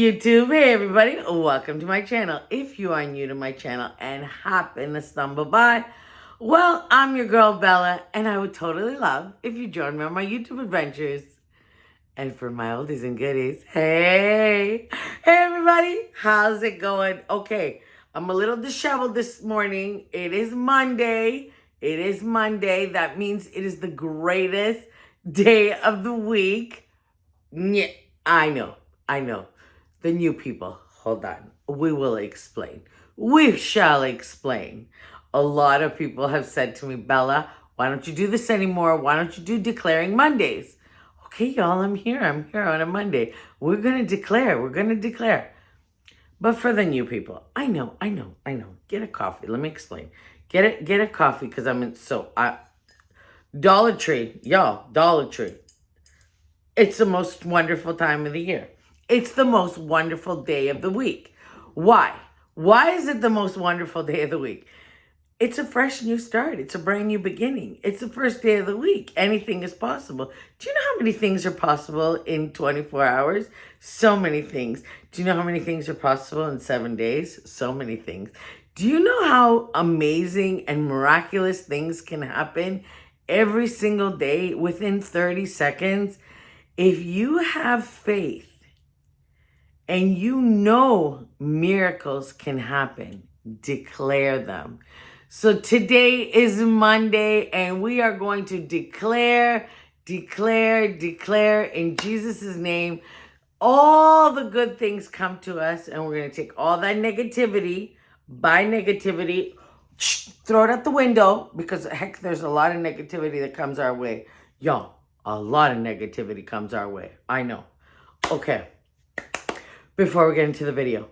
YouTube. Hey everybody, welcome to my channel. If you are new to my channel and happen to stumble by, well, I'm your girl Bella, and I would totally love if you join me on my YouTube adventures. And for my oldies and goodies, hey everybody, how's it going? Okay, I'm a little disheveled this morning. It is Monday. That means it is the greatest day of the week. Yeah, I know. The new people, hold on. We will explain. We shall explain. A lot of people have said to me, Bella, why don't you do this anymore? Why don't you do Declaring Mondays? Okay, y'all, I'm here on a Monday. We're going to declare. But for the new people, I know. Get a coffee. Let me explain. Get a coffee because Dollar Tree, y'all, Dollar Tree. It's the most wonderful time of the year. It's the most wonderful day of the week. Why? Why is it the most wonderful day of the week? It's a fresh new start. It's a brand new beginning. It's the first day of the week. Anything is possible. Do you know how many things are possible in 24 hours? So many things. Do you know how many things are possible in 7 days? So many things. Do you know how amazing and miraculous things can happen every single day within 30 seconds? If you have faith and you know miracles can happen, declare them. So today is Monday and we are going to declare in Jesus' name. All the good things come to us and we're going to take all that negativity, throw it out the window because heck, there's a lot of negativity that comes our way. Y'all. A lot of negativity comes our way. I know. Okay. Before we get into the video,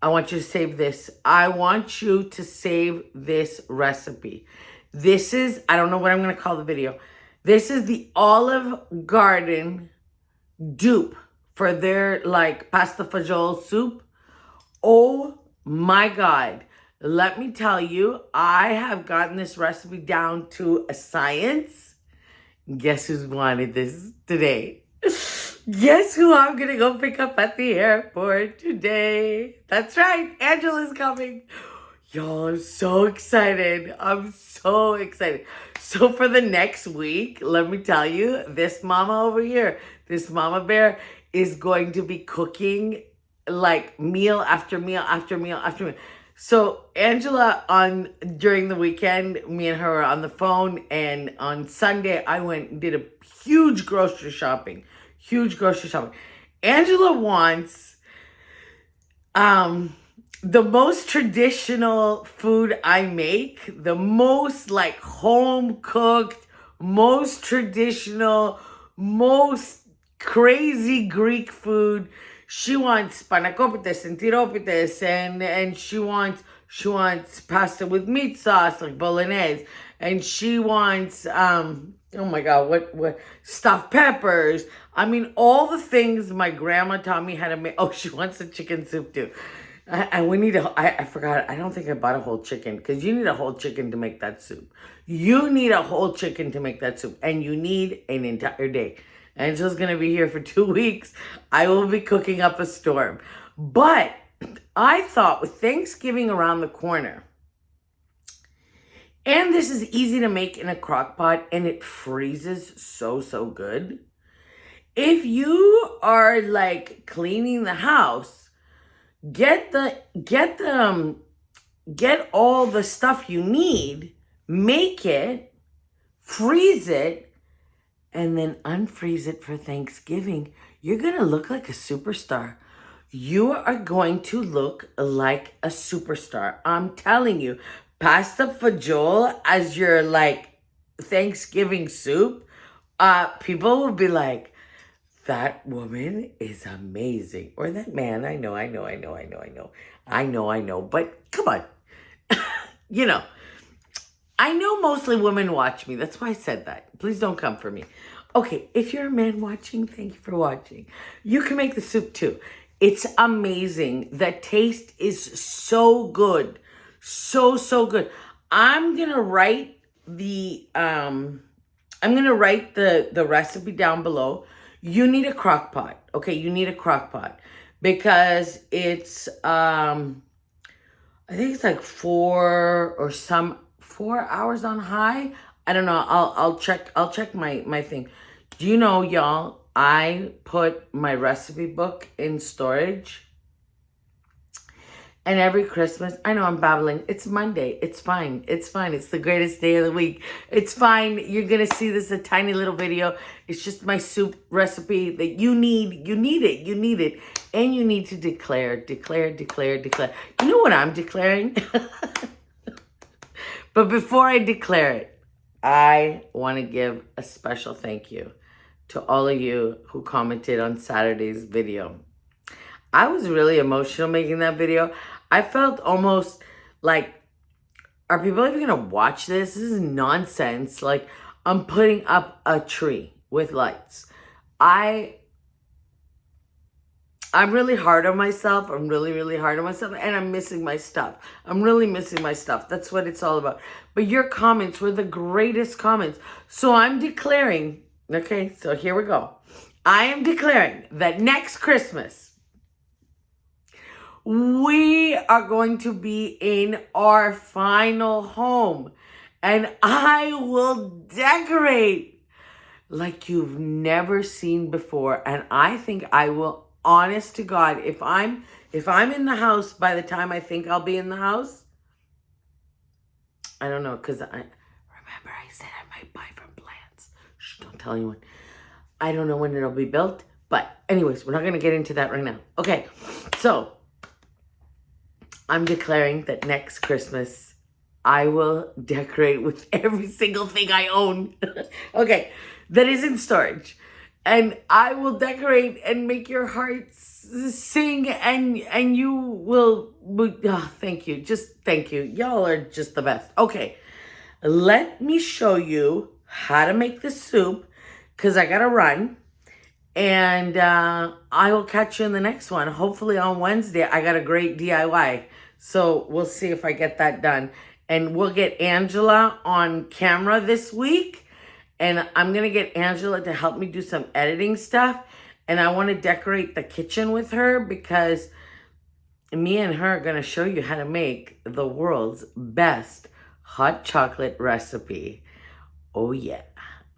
I want you to save this. I want you to save this recipe. This is, I don't know what I'm going to call the video. This is the Olive Garden dupe for their pasta fagioli soup. Oh my God. Let me tell you, I have gotten this recipe down to a science. Guess who's wanted this today? Guess who I'm gonna go pick up at the airport today? That's right, Angela's coming. Y'all, I'm so excited. So for the next week, let me tell you, this mama over here, this mama bear is going to be cooking meal after meal after meal after meal. So Angela, during the weekend, me and her were on the phone, and on Sunday I went and did a huge grocery shopping. Angela wants the most traditional food I make, the most home cooked, most traditional, most crazy Greek food. She wants spanakopoulos and tiropites, and she wants pasta with meat sauce like bolognese, and she wants oh my God, what stuffed peppers. I mean, all the things my grandma taught me how to make. Oh, she wants a chicken soup too. And we need I forgot, I don't think I bought a whole chicken because you need a whole chicken to make that soup. You need a whole chicken to make that soup, and you need an entire day. Angela's going to be here for 2 weeks. I will be cooking up a storm. But I thought with Thanksgiving around the corner, and this is easy to make in a crock pot and it freezes so good. If you are cleaning the house, get all the stuff you need, make it, freeze it, and then unfreeze it for Thanksgiving. You're going to look like a superstar. You are going to look like a superstar. I'm telling you, pasta fagioli as your Thanksgiving soup, people will be like, that woman is amazing. Or that man, I know. But come on. You know. I know mostly women watch me. That's why I said that. Please don't come for me. Okay, if you're a man watching, thank you for watching. You can make the soup too. It's amazing. The taste is so good. So good. I'm going to write the recipe down below. You need a crock pot. Okay, you need a crock pot. because it's I think it's like 4 hours on high. I don't know. I'll check my thing. Do you know, y'all? I put my recipe book in storage. And every Christmas, I know I'm babbling. It's Monday. It's fine. It's fine. It's the greatest day of the week. It's fine. You're going to see this a tiny little video. It's just my soup recipe that you need. You need it. You need it. And you need to declare. You know what I'm declaring? But before I declare it, I want to give a special thank you to all of you who commented on Saturday's video. I was really emotional making that video. I felt almost like, are people even gonna watch this? This is nonsense. Like, I'm putting up a tree with lights. I'm really hard on myself. I'm really, really hard on myself. And I'm missing my stuff. I'm really missing my stuff. That's what it's all about. But your comments were the greatest comments. So I'm declaring, okay, so here we go. I am declaring that next Christmas, we are going to be in our final home. And I will decorate like you've never seen before. And I think I will, honest to God, if I'm in the house by the time I think I'll be in the house, I don't know, because I said I might buy from plants. Shh, don't tell anyone. I don't know when it'll be built. But anyways, we're not going to get into that right now. Okay, so I'm declaring that next Christmas, I will decorate with every single thing I own. Okay, that is in storage. And I will decorate and make your hearts sing, and you will, oh, thank you. Just thank you. Y'all are just the best. Okay, let me show you how to make the soup, because I got to run. And I will catch you in the next one. Hopefully on Wednesday, I got a great DIY. So we'll see if I get that done. And we'll get Angela on camera this week. And I'm going to get Angela to help me do some editing stuff. And I want to decorate the kitchen with her, because me and her are going to show you how to make the world's best hot chocolate recipe. Oh, yeah.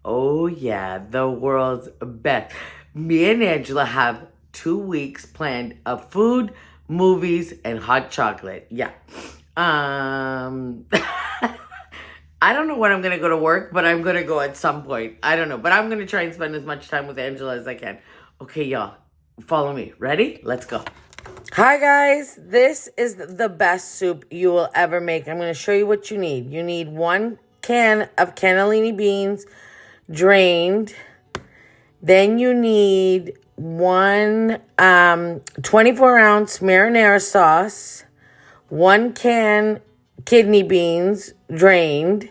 Oh, yeah. The world's best. Me and Angela have 2 weeks planned of food, movies, and hot chocolate. Yeah. I don't know when I'm going to go to work, but I'm going to go at some point. I don't know. But I'm going to try and spend as much time with Angela as I can. Okay, y'all. Follow me. Ready? Let's go. Hi, guys. This is the best soup you will ever make. I'm going to show you what you need. You need 1 can of cannellini beans, drained. Then you need 1 24-ounce marinara sauce, 1 can kidney beans, drained,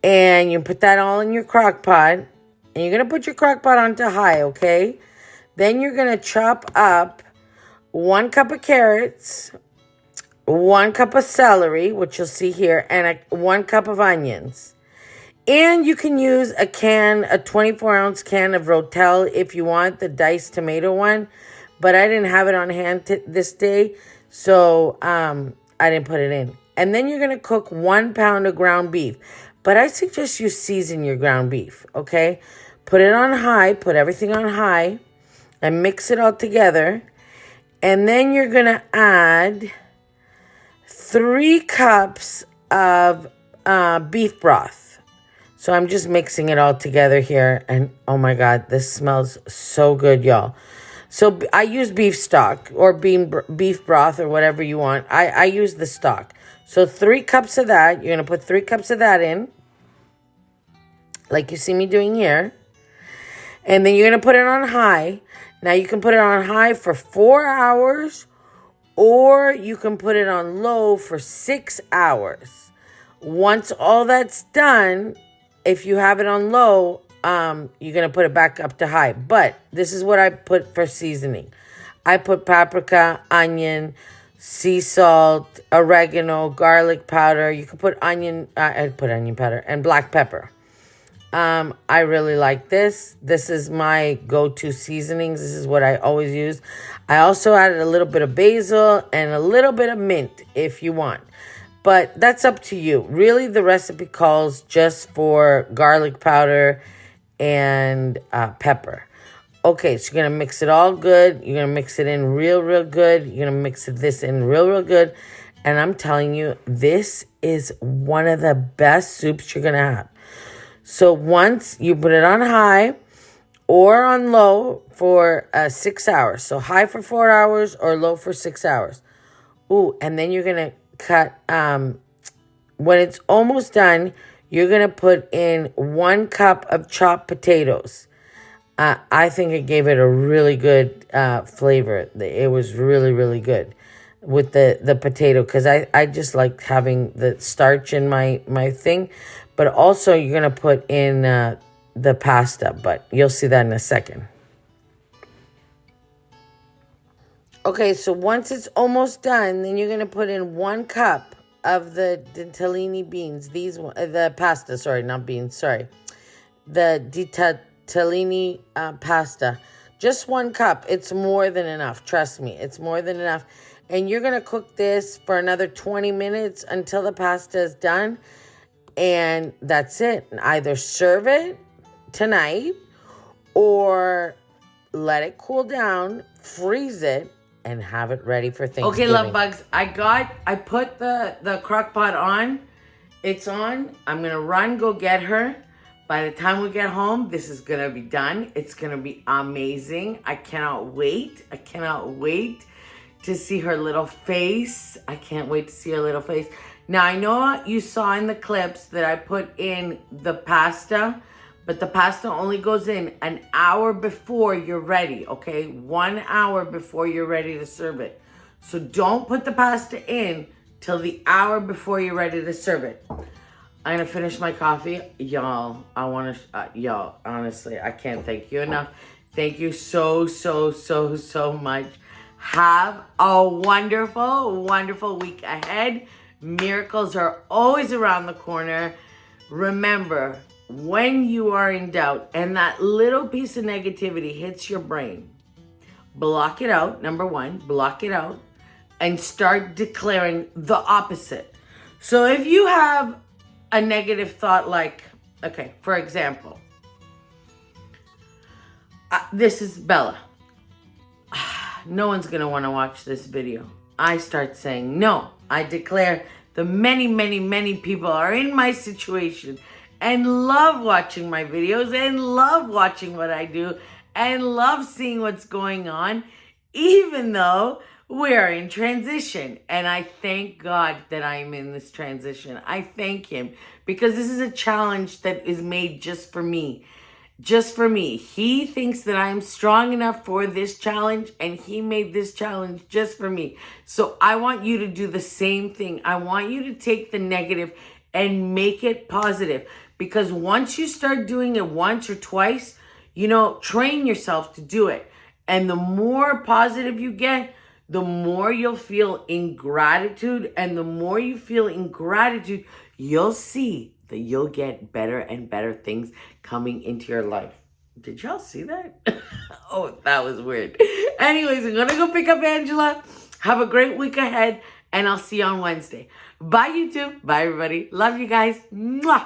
and you put that all in your crock pot. And you're going to put your crock pot onto high, okay? Then you're going to chop up 1 cup of carrots, 1 cup of celery, which you'll see here, and 1 cup of onions. And you can use a 24-ounce can of Rotel if you want, the diced tomato one. But I didn't have it on hand this day, so I didn't put it in. And then you're going to cook 1 pound of ground beef. But I suggest you season your ground beef, okay? Put it on high, put everything on high, and mix it all together. And then you're going to add 3 cups of beef broth. So I'm just mixing it all together here. And oh my God, this smells so good, y'all. So I use beef stock or beef broth or whatever you want. I use the stock. So 3 cups of that. You're going to put 3 cups of that in, like you see me doing here. And then you're going to put it on high. Now you can put it on high for 4 hours, or you can put it on low for 6 hours. Once all that's done, if you have it on low, you're going to put it back up to high. But this is what I put for seasoning. I put paprika, onion, sea salt, oregano, garlic powder. You can put I put onion powder and black pepper. I really like this. This is my go-to seasonings. This is what I always use. I also added a little bit of basil and a little bit of mint if you want. But that's up to you. Really, the recipe calls just for garlic powder and pepper. Okay, so you're going to mix it all good. You're going to mix it in real, real good. You're going to mix this in real, real good. And I'm telling you, this is one of the best soups you're going to have. So once you put it on high or on low for 6 hours. So high for 4 hours or low for 6 hours. Ooh, and then you're going to cut, when it's almost done, you're going to put in 1 cup of chopped potatoes. I think it gave it a really good flavor. It was really, really good with the potato because I just like having the starch in my thing. But also you're going to put in the pasta, but you'll see that in a second. Okay, so once it's almost done, then you're going to put in 1 cup of the ditalini beans. The pasta, sorry, not beans, sorry. The ditalini pasta. Just 1 cup. It's more than enough. Trust me, it's more than enough. And you're going to cook this for another 20 minutes until the pasta is done. And that's it. Either serve it tonight or let it cool down, freeze it, and have it ready for Thanksgiving. Okay, love bugs. I put the crock pot on. It's on. I'm going to run, go get her. By the time we get home, this is going to be done. It's going to be amazing. I cannot wait. I cannot wait to see her little face. I can't wait to see her little face. Now, I know you saw in the clips that I put in the pasta, but the pasta only goes in an hour before you're ready, okay? 1 hour before you're ready to serve it. So don't put the pasta in till the hour before you're ready to serve it. I'm gonna finish my coffee. Y'all, y'all, honestly, I can't thank you enough. Thank you so, so, so, so much. Have a wonderful, wonderful week ahead. Miracles are always around the corner. Remember, when you are in doubt and that little piece of negativity hits your brain, block it out, number 1, block it out, and start declaring the opposite. So if you have a negative thought like, okay, for example, this is Bella. No one's going to want to watch this video. I start saying, no, I declare the many, many, many people are in my situation and love watching my videos and love watching what I do and love seeing what's going on, even though we're in transition. And I thank God that I'm in this transition. I thank him because this is a challenge that is made just for me. Just for me. He thinks that I'm strong enough for this challenge, and he made this challenge just for me. So I want you to do the same thing. I want you to take the negative and make it positive, because once you start doing it once or twice, train yourself to do it. And the more positive you get, the more you'll feel in gratitude. And the more you feel in gratitude, you'll see that you'll get better and better things coming into your life. Did y'all see that? Oh, that was weird. Anyways, I'm going to go pick up Angela. Have a great week ahead, and I'll see you on Wednesday. Bye, YouTube. Bye, everybody. Love you guys. Mwah.